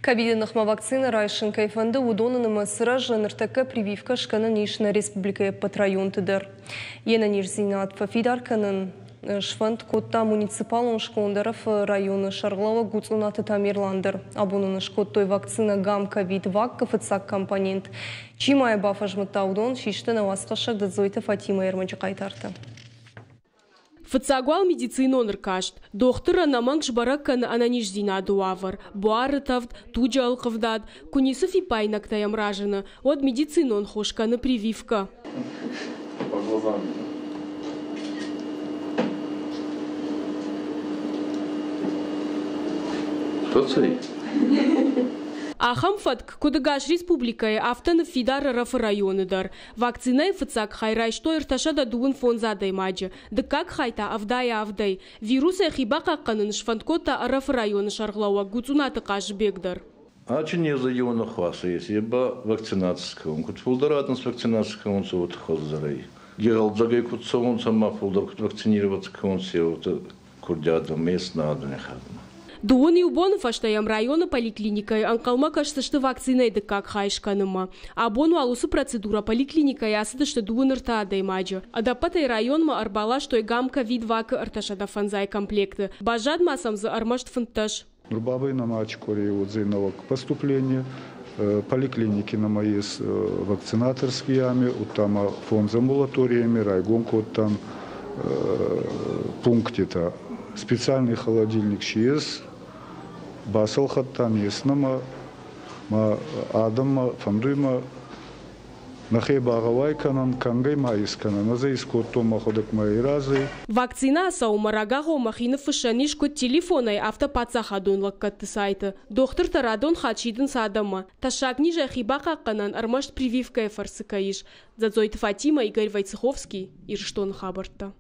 Ковидных вакцина Райшин Кайфанды удонаны Масыра жанртака прививка шкана Нишна Республика Патрайон тыдыр. Ена Нижзинат Фафидарканын Швант Котта муниципалон шкондаров района Шарлова Гуцунаты Тамирландер. Абонаны шкоттой вакцина гам ковид вак КФЦАК компонент. Чимая бафажмыта удон шиштана васқашак дадзойта Фатима Ермачы қайтарты. Фацагуал медицинон ркашт. Доктора наманг жбараккан ананиш зинаду авар. Буарытавд, туджа алқывдад. Кунисов и пайнак таям ражена. От медицинон хошкана прививка. По глазам. Что цей? Ахамфатк Кудагаш республикой автон фидар раф районы дар. Вакцина и фацак хайрай что ирташада дуын фонза даймаджи. Да как хайта авдай. Вирусы хибака канын шфанткота раф районы шарглауа гуцуната кашбегдар. А че не за его нахваса, если ба вакцинацию? Кут фулдаратан с вакцинацией он вот хозарей. Герал загай кут совон сама фулдар кут вакцинироваться он все вот курдядом мест надо не хадно. Дуони убонов аштаям района поликлиникой анкалма кашташты вакциной да как хайшканыма. Абону алусу процедура поликлиникой асыды что дуон рта адаймаджа. Адапатай район ма арбала что и гам ковид вака арташада фанзай комплекты. Бажад масам за армашт фанташ. Рубавы на мачкоре вот зейновок поступления. Поликлиники на моей с вакцинаторскими ями, там фонд с амбулаториями, райгонку там пункте-то. Специальный холодильник ЧС. Басал хаттан еснама, ма адама фамдуйма нахеба агавайканан кангайма исканан аза искотома ходок мои разы. Вакцина саумарагаго махина фышанишку телефоной автопатсахадун лаккатты сайты. Доктор тарадон хачидын садама. Ташак ниже хибака канан армашт прививкой фарсыкаиш. Задзойт Фатима Игорь Войцеховский Ирштон Хабарта.